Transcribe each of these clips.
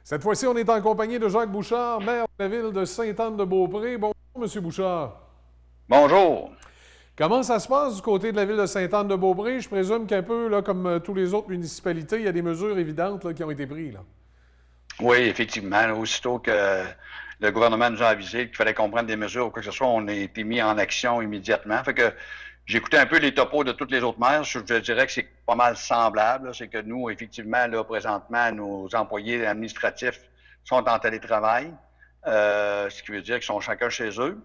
Cette fois-ci, on est en compagnie de Jacques Bouchard, maire de la ville de Sainte-Anne-de-Beaupré. Bonjour, M. Bouchard. Bonjour. Comment ça se passe du côté de la ville de Sainte-Anne-de-Beaupré? Je présume qu'un peu, là, comme tous les autres municipalités, il y a des mesures évidentes là, qui ont été prises. Là. Oui, effectivement, aussitôt que le gouvernement nous a avisé qu'il fallait qu'on prenne des mesures ou quoi que ce soit, on a été mis en action immédiatement. Fait que j'ai écouté un peu les topos de toutes les autres maires. Je dirais que c'est pas mal semblable. C'est que nous, effectivement, là, présentement, nos employés administratifs sont en télétravail, ce qui veut dire qu'ils sont chacun chez eux.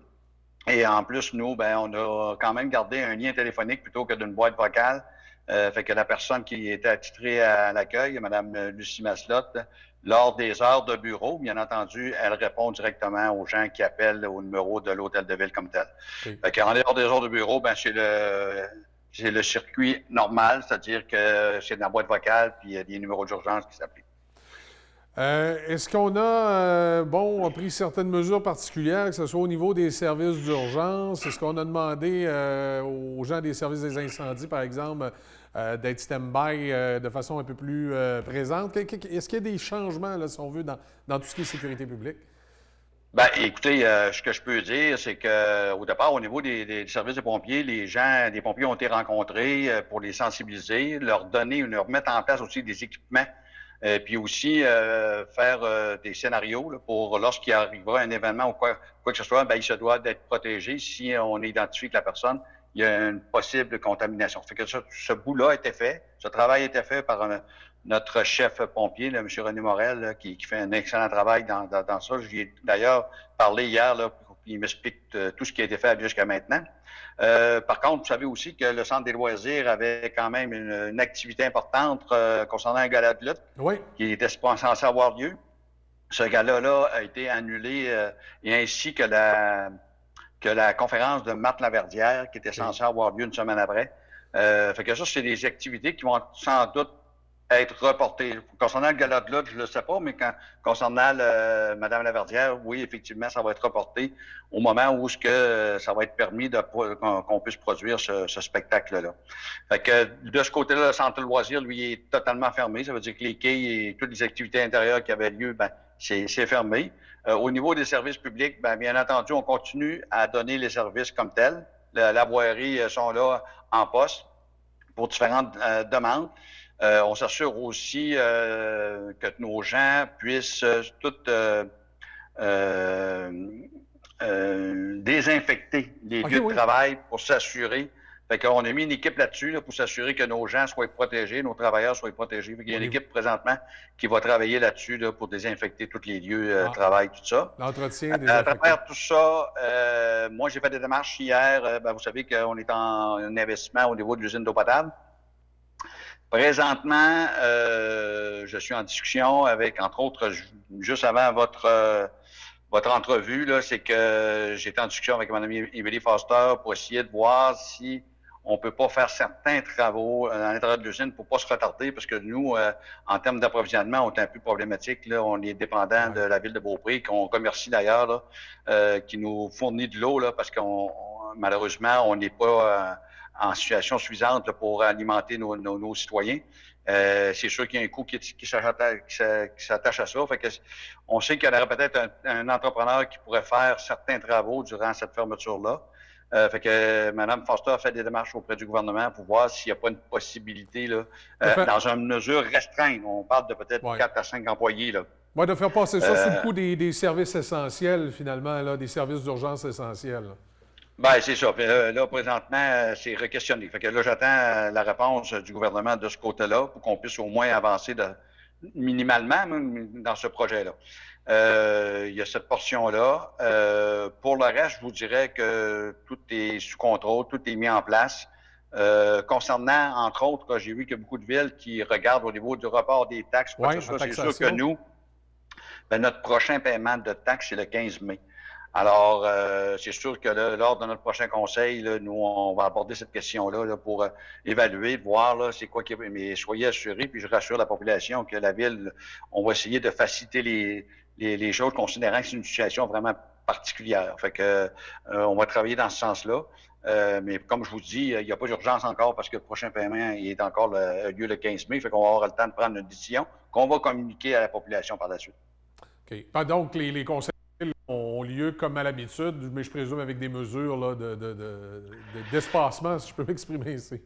Et en plus, nous, ben, on a quand même gardé un lien téléphonique plutôt que d'une boîte vocale. Fait que la personne qui était attitrée à l'accueil, Mme Lucie Maslotte, lors des heures de bureau, bien entendu, elle répond directement aux gens qui appellent au numéro de l'hôtel de ville comme tel. Oui. Fait qu'en dehors des heures de bureau, ben, c'est le circuit normal, c'est-à-dire que c'est de la boîte vocale puis il y a des numéros d'urgence qui s'appliquent. Est-ce qu'on a, a pris certaines mesures particulières, que ce soit au niveau des services d'urgence? Est-ce qu'on a demandé aux gens des services des incendies, par exemple, d'être stand-by de façon un peu plus présente? Est-ce qu'il y a des changements, là, si on veut, dans tout ce qui est sécurité publique? Ben, écoutez, ce que je peux dire, c'est que au départ, au niveau des services de pompiers, des pompiers ont été rencontrés pour les sensibiliser, leur donner, leur mettre en place aussi des équipements, puis aussi faire des scénarios là, pour lorsqu'il arrivera un événement ou quoi que ce soit, ben, il se doit d'être protégé si on identifie que la personne, il y a une possible contamination. Fait que ce bout-là a été fait, ce travail a été fait par notre chef pompier, là, M. René Morel, là, qui fait un excellent travail dans ça. Je lui ai d'ailleurs parlé hier, là, il m'explique tout ce qui a été fait jusqu'à maintenant. Par contre, vous savez aussi que le Centre des loisirs avait quand même une activité importante concernant un gala de lutte Oui. qui était censé avoir lieu. Ce gala-là a été annulé et ainsi que la conférence de Marthe Laverdière qui était censée avoir lieu une semaine après. Fait que ça, c'est des activités qui vont sans doute être reportées. Concernant le gala de lutte, je ne le sais pas, mais concernant Mme Laverdière, oui, effectivement, ça va être reporté au moment où ça va être permis qu'on puisse produire ce spectacle-là. Fait que de ce côté-là, le centre de loisirs, lui, est totalement fermé. Ça veut dire que les quais et toutes les activités intérieures qui avaient lieu, ben, c'est fermé. Au niveau des services publics, ben, bien entendu, on continue à donner les services comme tels. La voirie sont là en poste pour différentes demandes. On s'assure aussi que nos gens puissent désinfecter les lieux de travail pour s'assurer. Fait qu'on a mis une équipe là-dessus là, pour s'assurer que nos gens soient protégés, nos travailleurs soient protégés. Fait qu'il y a une équipe présentement qui va travailler là-dessus là, pour désinfecter tous les lieux de travail, tout ça. L'entretien des À travers tout ça, moi j'ai fait des démarches hier. Ben, vous savez qu'on est en investissement au niveau de l'usine d'eau potable. Présentement, je suis en discussion avec, entre autres, juste avant votre entrevue, là, c'est que j'étais en discussion avec Mme Émilie Foster pour essayer de voir si on peut pas faire certains travaux à l'intérieur de l'usine pour pas se retarder, parce que nous, en termes d'approvisionnement, on est un peu problématique. Là, on est dépendant de la ville de Beaupré, qu'on remercie d'ailleurs, là, qui nous fournit de l'eau, là, parce qu'on malheureusement, on n'est pas en situation suffisante là, pour alimenter nos citoyens. C'est sûr qu'il y a un coût qui s'attache à ça. Fait que on sait qu'il y aurait peut-être un entrepreneur qui pourrait faire certains travaux durant cette fermeture-là. Fait que Mme Foster a fait des démarches auprès du gouvernement pour voir s'il n'y a pas une possibilité là, dans une mesure restreinte. On parle de peut-être 4 à 5 employés. Là. Oui, de faire passer ça sous le coup des services essentiels, finalement, là, des services d'urgence essentiels. Là. Ben, c'est ça. Puis, là, présentement, c'est requestionné. Fait que là, j'attends la réponse du gouvernement de ce côté-là pour qu'on puisse au moins avancer minimalement dans ce projet-là. Il y a cette portion-là. Pour le reste, je vous dirais que tout est sous contrôle, tout est mis en place. Concernant, entre autres, j'ai vu qu'il y a beaucoup de villes qui regardent au niveau du report des taxes. C'est sûr que nous, ben, notre prochain paiement de taxes, c'est le 15 mai. Alors, c'est sûr que là, lors de notre prochain conseil, là, nous, on va aborder cette question-là là, pour évaluer, voir là, c'est quoi qui est. Mais soyez assurés, puis je rassure la population que la Ville, on va essayer de faciliter les choses, considérant que c'est une situation vraiment particulière. Fait que on va travailler dans ce sens-là. Mais comme je vous dis, il n'y a pas d'urgence encore parce que le prochain paiement il est encore lieu le 15 mai. Fait qu'on va avoir le temps de prendre une décision qu'on va communiquer à la population par la suite. OK. Ah, donc, les conseils ont lieu comme à l'habitude, mais je présume avec des mesures là, d'espacement, si je peux m'exprimer ici.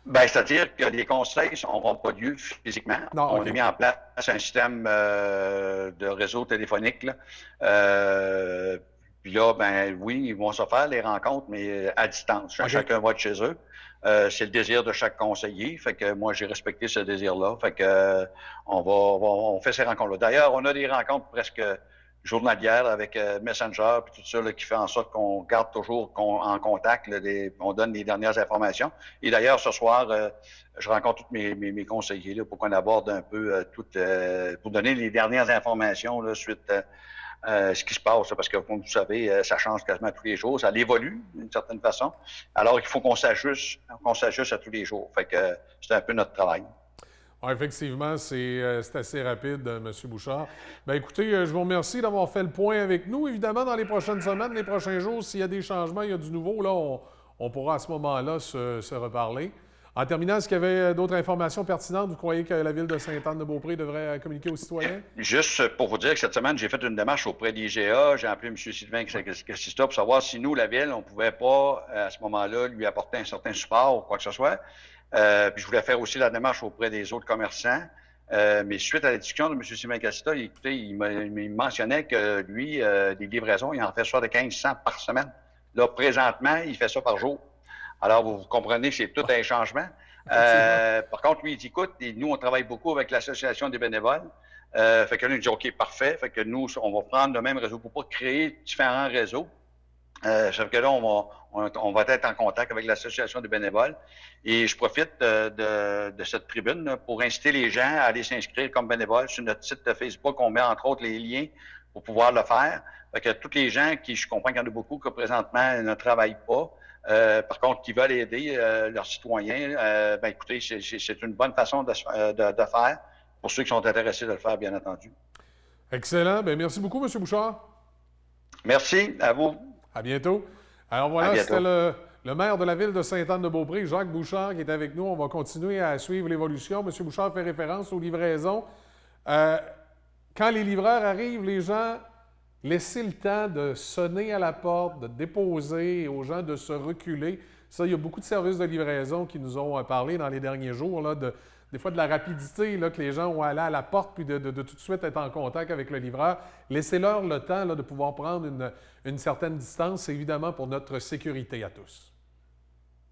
Ben, c'est-à-dire que les conseils n'auront pas lieu physiquement. Non, On OK. a mis en place un système de réseau téléphonique. Là. Puis là, ben oui, ils vont se faire les rencontres, mais à distance. OK. Chacun va de chez eux. C'est le désir de chaque conseiller. Fait que moi, j'ai respecté ce désir-là. Fait que on fait ces rencontres-là. D'ailleurs, on a des rencontres presque journalières avec Messenger puis tout ça là, qui fait en sorte qu'on garde toujours en contact, là, on donne les dernières informations. Et d'ailleurs, ce soir, je rencontre tous mes conseillers là, pour qu'on aborde un peu pour donner les dernières informations là, suite ce qui se passe, parce que, comme vous savez, ça change quasiment tous les jours, ça évolue d'une certaine façon. Alors, il faut qu'on s'ajuste à tous les jours. Fait que c'est un peu notre travail. Ah, effectivement, c'est assez rapide, M. Bouchard. Bien, écoutez, je vous remercie d'avoir fait le point avec nous. Évidemment, dans les prochaines semaines, les prochains jours, s'il y a des changements, il y a du nouveau, là, on pourra à ce moment-là se reparler. En terminant, est-ce qu'il y avait d'autres informations pertinentes? Vous croyez que la Ville de Sainte-Anne-de-Beaupré devrait communiquer aux citoyens? Juste pour vous dire que cette semaine, j'ai fait une démarche auprès des IGA. J'ai appelé M. Sylvain Cassista pour savoir si nous, la Ville, on ne pouvait pas, à ce moment-là, lui apporter un certain support ou quoi que ce soit. Puis je voulais faire aussi la démarche auprès des autres commerçants. Mais suite à la discussion de M. Sylvain Cassista, écoutez, il mentionnait que lui, des livraisons, il en fait soit de 1500 par semaine. Là, présentement, il fait ça par jour. Alors, vous comprenez que c'est tout un changement. Par contre, lui, il dit, écoute, nous, on travaille beaucoup avec l'Association des bénévoles. Fait que là, il dit, OK, parfait. Fait que nous, on va prendre le même réseau pour pas créer différents réseaux. Sauf que là, on va être en contact avec l'Association des bénévoles. Et je profite de cette tribune là, pour inciter les gens à aller s'inscrire comme bénévoles sur notre site de Facebook. On met entre autres les liens pour pouvoir le faire. Fait que tous les gens qui, je comprends qu'il y en a beaucoup qui présentement ne travaillent pas, par contre, qui veulent aider leurs citoyens, ben écoutez, c'est une bonne façon de faire pour ceux qui sont intéressés de le faire, bien entendu. Excellent. Bien, merci beaucoup, M. Bouchard. Merci, à vous. À bientôt. Alors voilà, c'était le maire de la Ville de Sainte-Anne-de-Beaupré, Jacques Bouchard, qui est avec nous. On va continuer à suivre l'évolution. M. Bouchard fait référence aux livraisons. Quand les livreurs arrivent, les gens, laissez le temps de sonner à la porte, de déposer, aux gens de se reculer. Ça, il y a beaucoup de services de livraison qui nous ont parlé dans les derniers jours, là, des fois de la rapidité là, que les gens ont allé à la porte puis de tout de suite être en contact avec le livreur. Laissez-leur le temps là, de pouvoir prendre une certaine distance, c'est évidemment pour notre sécurité à tous.